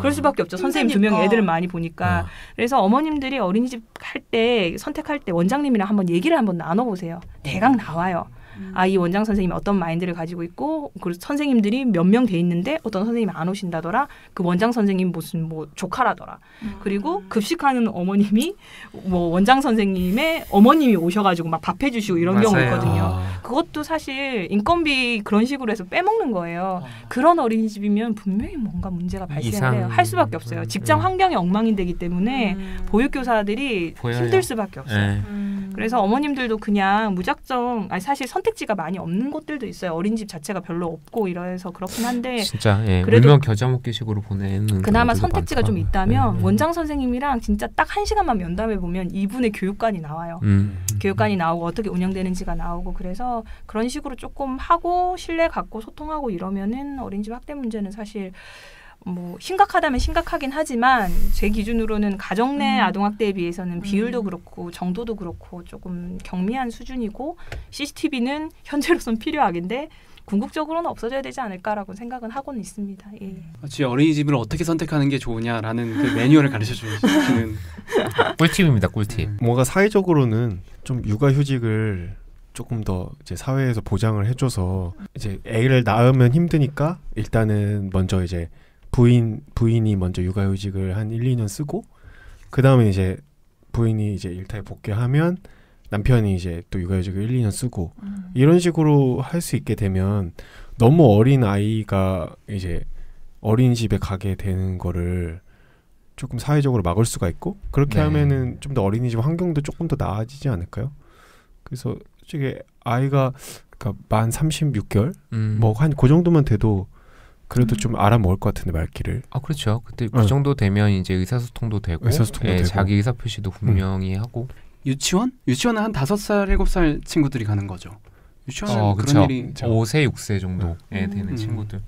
그럴 수밖에 없죠. 선생님 2명이 애들을 많이 보니까. 그래서 어머님들이 어린이집 할 때 선택할 때 원장님이랑 한번 얘기를 한번 나눠보세요. 대강 나와요. 아, 이 원장 선생님이 어떤 마인드를 가지고 있고 그 선생님들이 몇 명 돼 있는데 어떤 선생님이 안 오신다더라. 그 원장 선생님 무슨 뭐 조카라더라. 그리고 급식하는 어머님이 뭐 원장 선생님의 어머님이 오셔가지고 막 밥 해주시고 이런 경우 있거든요. 그것도 사실 인건비 그런 식으로 해서 빼먹는 거예요. 그런 어린이집이면 분명히 뭔가 문제가 발생해요. 할 수밖에 없어요. 직장 환경이 엉망이 때문에 보육교사들이 힘들 수밖에 없어요. 그래서 어머님들도 그냥 무작정 사실 선택지가 많이 없는 곳들도 있어요. 어린이집 자체가 별로 없고 이래서 그렇긴 한데 진짜 그래도 울면 겨자 먹기식으로 보내는 그나마 선택지가 좀 있다면 원장 선생님이랑 진짜 딱 1시간만 면담해 보면 이분의 교육관이 나와요. 교육관이 나오고 어떻게 운영되는지가 나오고 그래서 그런 식으로 조금 하고 신뢰 갖고 소통하고 이러면은 어린이집 학대 문제는 사실 뭐 심각하다면 심각하긴 하지만 제 기준으로는 가정 내 아동학대에 비해서는 비율도 그렇고 정도도 그렇고 조금 경미한 수준이고 CCTV는 현재로선 필요하긴데 궁극적으로는 없어져야 되지 않을까라고 생각은 하고는 있습니다. 예. 마치 어린이집을 어떻게 선택하는 게 좋으냐라는 그 매뉴얼을 가르쳐주시는 꿀팁입니다. 꿀팁. 뭔가 사회적으로는 좀 육아휴직을 조금 더 이제 사회에서 보장을 해줘서 이제 애를 낳으면 힘드니까 일단은 먼저 이제 부인이 먼저 육아휴직을 한 1, 2년 쓰고 그 다음에 이제 부인이 이제 일타에 복귀하면 남편이 이제 또 육아휴직을 1, 2년 쓰고 이런 식으로 할 수 있게 되면 너무 어린 아이가 이제 어린이집에 가게 되는 거를 조금 사회적으로 막을 수가 있고 그렇게 네. 하면은 좀 더 어린이집 환경도 조금 더 나아지지 않을까요? 그래서 솔직히 아이가 그러니까 만 36개월 뭐 한 그 정도만 돼도 그래도 좀 알아먹을 것 같은데 말귀를. 아 그렇죠. 그때 그 정도 되면 이제 의사소통도 되고, 되고. 자기 의사 표시도 분명히 하고. 유치원? 유치원은 한 5살, 7살 친구들이 가는 거죠. 유치원은 그쵸. 그런 일이 5세, 6세 정도에 되는 친구들.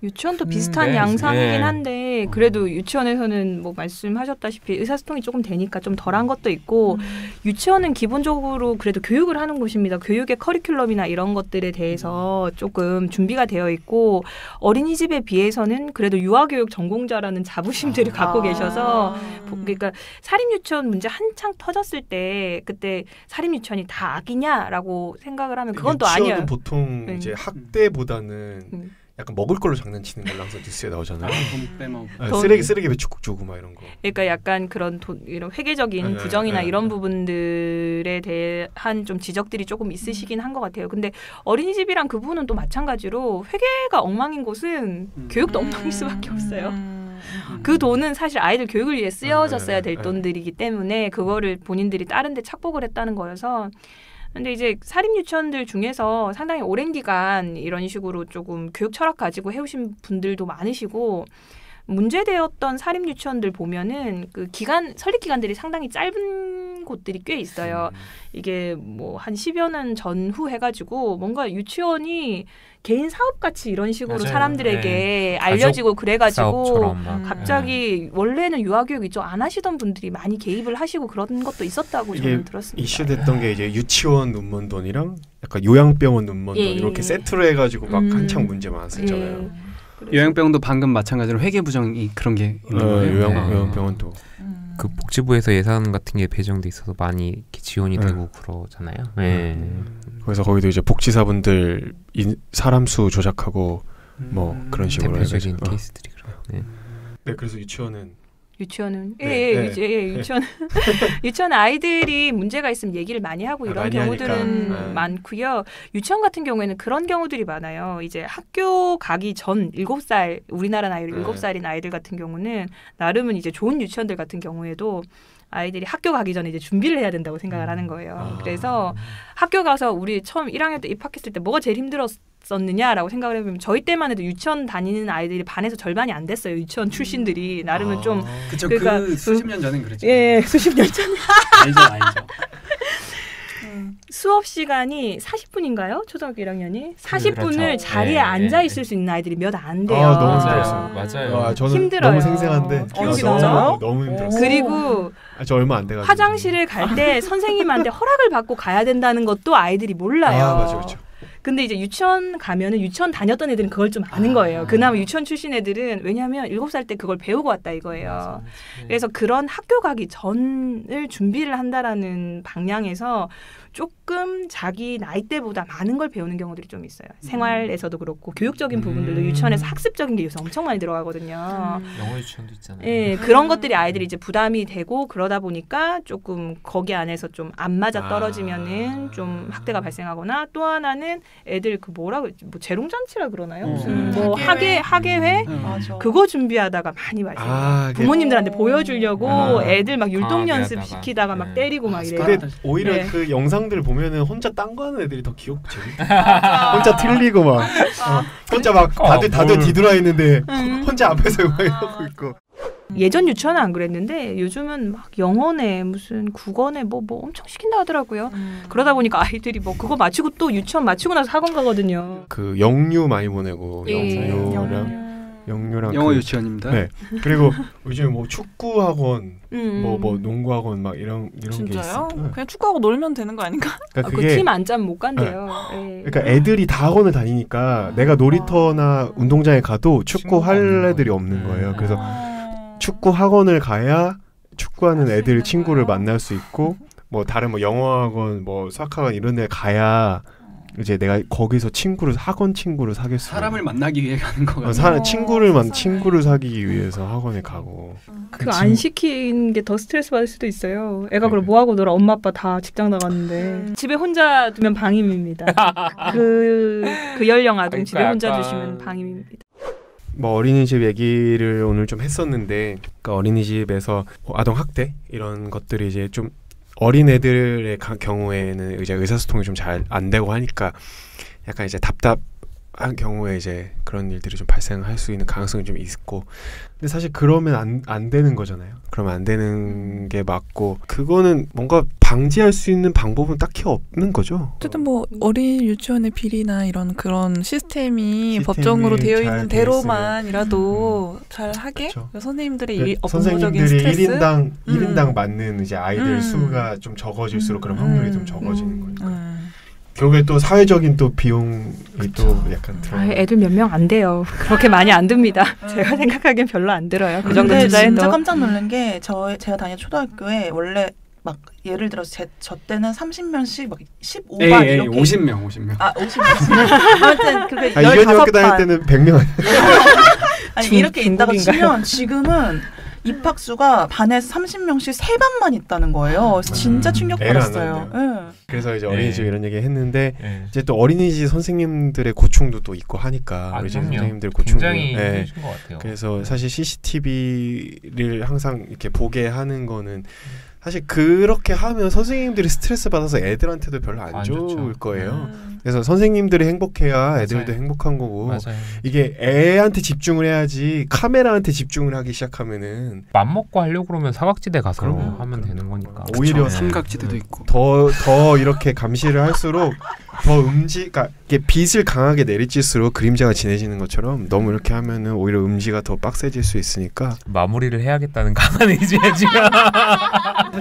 유치원도 비슷한 네. 양상이긴 네. 한데 그래도 유치원에서는 뭐 말씀하셨다시피 의사소통이 조금 되니까 좀 덜한 것도 있고 유치원은 기본적으로 그래도 교육을 하는 곳입니다. 교육의 커리큘럼이나 이런 것들에 대해서 조금 준비가 되어 있고 어린이집에 비해서는 그래도 유아교육 전공자라는 자부심들을 갖고 계셔서 그러니까 사립유치원 문제 한창 터졌을 때 그때 사립유치원이 다 악이냐라고 생각을 하면 그건 또 아니에요. 유치원은 보통 이제 학대보다는 약간 먹을 걸로 장난치는 걸로 항상 뉴스에 나오잖아요. 돈 빼먹고. 쓰레기 배추국 주고 막 이런 거. 그러니까 약간 그런 이런 회계적인 부정이나 이런 부분들에 대한 좀 지적들이 조금 있으시긴 한 것 같아요. 근데 어린이집이랑 그 부분은 또 마찬가지로 회계가 엉망인 곳은 교육도 엉망일 수밖에 없어요. 그 돈은 사실 아이들 교육을 위해 쓰여졌어야 될 돈들이기 때문에 그거를 본인들이 다른 데 착복을 했다는 거여서 근데 이제 사립 유치원들 중에서 상당히 오랜 기간 이런 식으로 조금 교육 철학 가지고 해오신 분들도 많으시고 문제되었던 사립 유치원들 보면은 그 기간 설립 기간들이 상당히 짧은 곳들이 꽤 있어요. 이게 뭐 한 10여 년 전후 해가지고 뭔가 유치원이 개인 사업같이 이런 식으로 맞아요. 사람들에게 네. 알려지고 그래가지고 갑자기 네. 원래는 유아교육 이쪽 안 하시던 분들이 많이 개입을 하시고 그런 것도 있었다고 저는 들었습니다. 이슈됐던 게 이제 유치원 눈먼돈이랑 약간 요양병원 눈먼돈 이렇게 세트로 해가지고 막 한창 문제 많았었잖아요. 요양병원도 방금 마찬가지로 회계 부정이 그런 게 있는 거예요. 요양병원도 그 복지부에서 예산 같은 게 배정돼 있어서 많이 이렇게 지원이 되고 그러잖아요. 그래서 거기도 이제 복지사분들 사람 수 조작하고 뭐 그런 식으로 대표적인 케이스들이 그래요. 네, 그래서 유치원은 유치원 아이들이 문제가 있으면 얘기를 많이 하고 이런 많이 경우들은 많고요. 유치원 같은 경우에는 그런 경우들이 많아요. 이제 학교 가기 전 7살 우리나라 나이로 7살인 아이들 같은 경우는 나름은 이제 좋은 유치원들 같은 경우에도 아이들이 학교 가기 전에 이제 준비를 해야 된다고 생각을 하는 거예요. 그래서 학교 가서 우리 처음 1학년 때 입학했을 때 뭐가 제일 힘들었었느냐라고 생각을 해보면 저희 때만 해도 유치원 다니는 아이들이 반에서 절반이 안 됐어요. 유치원 출신들이 나름은 좀 그쵸, 그러니까 그 수십 년 전엔 그랬죠. 예, 수십 년 전에 알죠. 수업 시간이 40분인가요? 초등학교 1학년이 40분을 자리에 앉아 있을 수 있는 아이들이 몇 안 돼요. 너무 힘들었어요. 맞아요. 저는 힘들어요. 너무 생생한데 너무 힘들었어요. 그리고 저 얼마 안 돼가지고 화장실을 갈 때 선생님한테 허락을 받고 가야 된다는 것도 아이들이 몰라요. 맞아. 근데 이제 유치원 가면은 유치원 다녔던 애들은 그걸 좀 아는 거예요. 그나마 유치원 출신 애들은 왜냐하면 7살 때 그걸 배우고 왔다 이거예요. 그래서 그런 학교 가기 전을 준비를 한다라는 방향에서 조금 자기 나이대보다 많은 걸 배우는 경우들이 좀 있어요. 생활에서도 그렇고 교육적인 부분들도 유치원에서 학습적인 게 요새 엄청 많이 들어가거든요. 영어 유치원도 있잖아요. 예, 그런 것들이 아이들이 이제 부담이 되고 그러다 보니까 조금 거기 안에서 좀 안 맞아 떨어지면은 좀 학대가 발생하거나 또 하나는 애들 그 뭐라 그러지? 뭐 재롱잔치라 그러나요? 무슨 뭐 학예회 그거 준비하다가 많이 발생해요. 부모님들한테 보여주려고 애들 막 율동 연습 시키다가 막 때리고 막 이래요. 근데 오히려 그 영상들 보면은 혼자 딴 거 하는 애들이 더 귀엽고 재밌대. 혼자 틀리고 막 혼자 막 다들 뒤돌아 있는데 혼자 앞에서 막 이러고 있고. 예전 유치원은 안 그랬는데 요즘은 막 영어네 무슨 국어네 뭐 엄청 시킨다 하더라고요. 그러다 보니까 아이들이 뭐 그거 마치고 또 유치원 마치고 나서 학원 가거든요. 그 영유 많이 보내고 영유랑 영어 유치원입니다. 네. 그리고 요즘에 뭐 축구 학원, 뭐 농구 학원 막 이런 게 있어요. 그냥 축구하고 놀면 되는 거 아닌가? 그러니까 그 팀 안 짜면 못 간대요. 그러니까 애들이 다 학원을 다니니까 내가 놀이터나 운동장에 가도 축구 할 애들이 없는 거예요. 그래서 축구 학원을 가야 축구하는 애들 친구를 만날 수 있고 뭐 다른 뭐 영어학원 뭐 수학학원 이런 데 가야 이제 내가 거기서 학원 친구를 사귈 수 사람을 만나기 위해 가는 거같아요. 친구를 사귀기 위해서 학원에 가고. 그거 안 시키는 게 더 스트레스 받을 수도 있어요. 애가 그럼 뭐 하고 놀아? 엄마 아빠 다 직장 나갔는데 집에 혼자 두면 방임입니다. 그 연령 아동 집에 혼자 두시면 방임입니다. 뭐 어린이집 얘기를 오늘 좀 했었는데, 그러니까 어린이집에서 아동 학대 이런 것들이 이제 좀 어린 애들의 경우에는 이제 의사소통이 좀 잘 안 되고 하니까 약간 이제 답답한 경우에 이제 그런 일들이 좀 발생할 수 있는 가능성이 좀 있고, 근데 사실 그러면 안 되는 거잖아요. 그러면 안 되는 게 맞고, 그거는 뭔가 방지할 수 있는 방법은 딱히 없는 거죠. 어쨌든 뭐 어린 유치원의 비리나 이런 그런 시스템이 법정으로 되어 있는 대로만이라도 잘 하게, 그쵸. 선생님들의 업무적인 스트레스, 선생님들이 1인당 맞는 이제 아이들 수가 좀 적어질수록 그런 확률이 좀 적어지는 거니까. 결국에 또 사회적인 또 비용이 또 약간 들어. 애들 몇 명 안 돼요. 그렇게 많이 안 듭니다. 제가 생각하기엔 별로 안 들어요. 그 정도 근데 투자해도. 진짜 깜짝 놀란 게 제가 다니는 초등학교에 원래 막 예를 들어서 저 때는 30명씩 막 15반 이렇게 50명. 50명. 아무튼 그게 15반. 이현이 학교 다닐 때는 100명 아니 이렇게 있다가 치면 지금은 입학수가 반에서 30명씩 3반만 있다는 거예요. 그래서 진짜 충격받았어요. 그래서 이제 어린이집 이런 얘기 했는데 이제 또 어린이집 선생님들의 고충도 또 있고 하니까 어린이집 선생님들 고충도 굉장히 힘드신 것 같아요. 그래서 사실 CCTV를 항상 이렇게 보게 하는 거는 사실 그렇게 하면 선생님들이 스트레스 받아서 애들한테도 별로 안 좋을 거예요. 그래서 선생님들이 행복해야 애들도 행복한 거고. 맞아요. 이게 애한테 집중을 해야지 카메라한테 집중을 하기 시작하면은 맘먹고 하려고 그러면 사각지대 가서 하면 되는 거니까. 오히려 삼각지대도 있고 더 이렇게 감시를 할수록 더 그러니까 이게 빛을 강하게 내리칠수록 그림자가 진해지는 것처럼 너무 이렇게 하면은 오히려 음지가 더 빡세질 수 있으니까 마무리를 해야겠다는 강한 의지에 지금.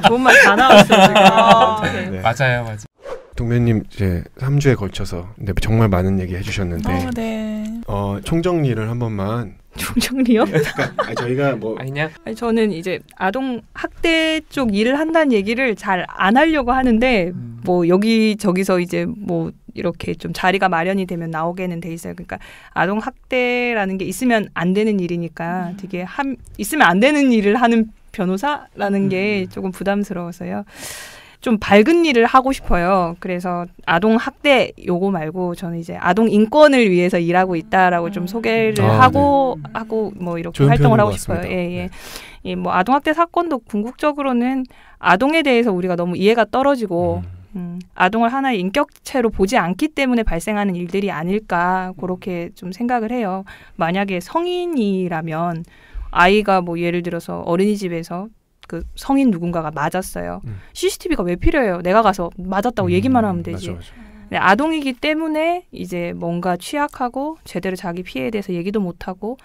좋은 말 다 나왔어요. 지금. 네. 맞아요. 동면님 이제 3주에 걸쳐서 근데 정말 많은 얘기 해주셨는데 네. 총정리를 한 번만. 총정리요? 그러니까 저희가 뭐 아니냐? 저는 이제 아동 학대 쪽 일을 한다는 얘기를 잘 안 하려고 하는데 뭐 여기 저기서 이제 뭐 이렇게 좀 자리가 마련이 되면 나오게는 돼 있어요. 그러니까 아동 학대라는 게 있으면 안 되는 일이니까 되게 있으면 안 되는 일을 하는 변호사라는 게 조금 부담스러워서요. 좀 밝은 일을 하고 싶어요. 그래서 아동 학대 요거 말고 저는 이제 아동 인권을 위해서 일하고 있다라고 좀 소개를 하고 뭐 이렇게 활동을 하고 싶어요. 예. 뭐 아동 학대 사건도 궁극적으로는 아동에 대해서 우리가 너무 이해가 떨어지고 아동을 하나의 인격체로 보지 않기 때문에 발생하는 일들이 아닐까 그렇게 좀 생각을 해요. 만약에 성인이라면 아이가 뭐 예를 들어서 어린이집에서 그 성인 누군가가 맞았어요. CCTV가 왜 필요해요? 내가 가서 맞았다고 얘기만 하면 되지. 맞아. 근데 아동이기 때문에 이제 뭔가 취약하고 제대로 자기 피해에 대해서 얘기도 못하고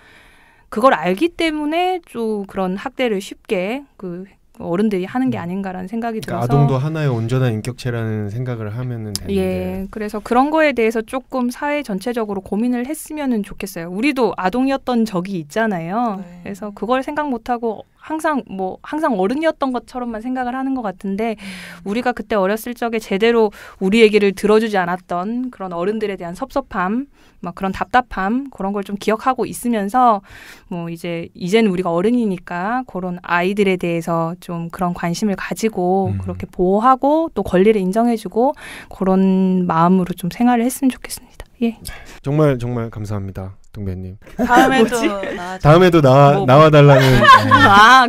그걸 알기 때문에 좀 그런 학대를 쉽게 그 어른들이 하는 게 아닌가라는 생각이 들어서 아동도 하나의 온전한 인격체라는 생각을 하면은 되는데. 예, 그래서 그런 거에 대해서 조금 사회 전체적으로 고민을 했으면은 좋겠어요. 우리도 아동이었던 적이 있잖아요. 네. 그래서 그걸 생각 못하고 항상 어른이었던 것처럼만 생각을 하는 것 같은데 우리가 그때 어렸을 적에 제대로 우리 얘기를 들어주지 않았던 그런 어른들에 대한 섭섭함, 막 그런 답답함 그런 걸 좀 기억하고 있으면서 뭐 이제는 우리가 어른이니까 그런 아이들에 대해서 좀 그런 관심을 가지고 그렇게 보호하고 또 권리를 인정해주고 그런 마음으로 좀 생활을 했으면 좋겠습니다. 예. 정말 감사합니다. 동배님. 다음에도 나와달라는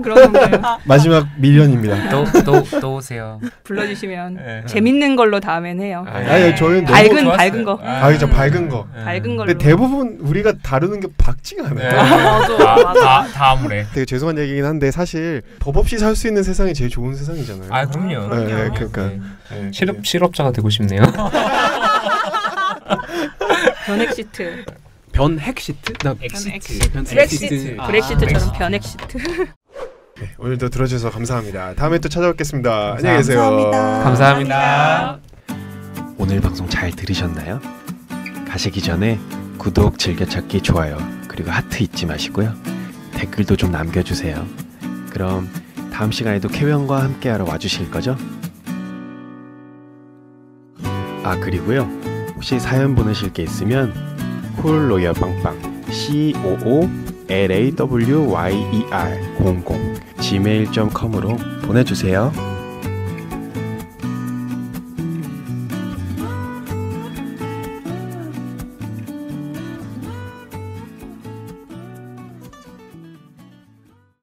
그런 거예요. 마지막 미련입니다. 또 오세요. 불러주시면 재밌는 걸로 다음엔 해요. 저희는 밝은 거. 진짜 밝은 거. 밝은 걸로. 근데 대부분 우리가 다루는 게 밝지가 않아요. 다 아무래. 되게 죄송한 얘기긴 한데 사실 법 없이 살 수 있는 세상이 제일 좋은 세상이잖아요. 그럼요. 그러니까 실업자가 되고 싶네요. 변액 시트. 변핵 시트? 브렉시트처럼 변액 시트. 네, 오늘도 들어주셔서 감사합니다. 다음에 또 찾아뵙겠습니다. 안녕히 계세요. 감사합니다. 오늘 방송 잘 들으셨나요? 가시기 전에 구독, 즐겨찾기, 좋아요 그리고 하트 잊지 마시고요. 댓글도 좀 남겨주세요. 그럼 다음 시간에도 쾌변과 함께하러 와주실 거죠? 아 그리고요 혹시 사연 보내실 게 있으면 쿨로열빵빵 COOLAWYER00 gmail.com으로 보내주세요.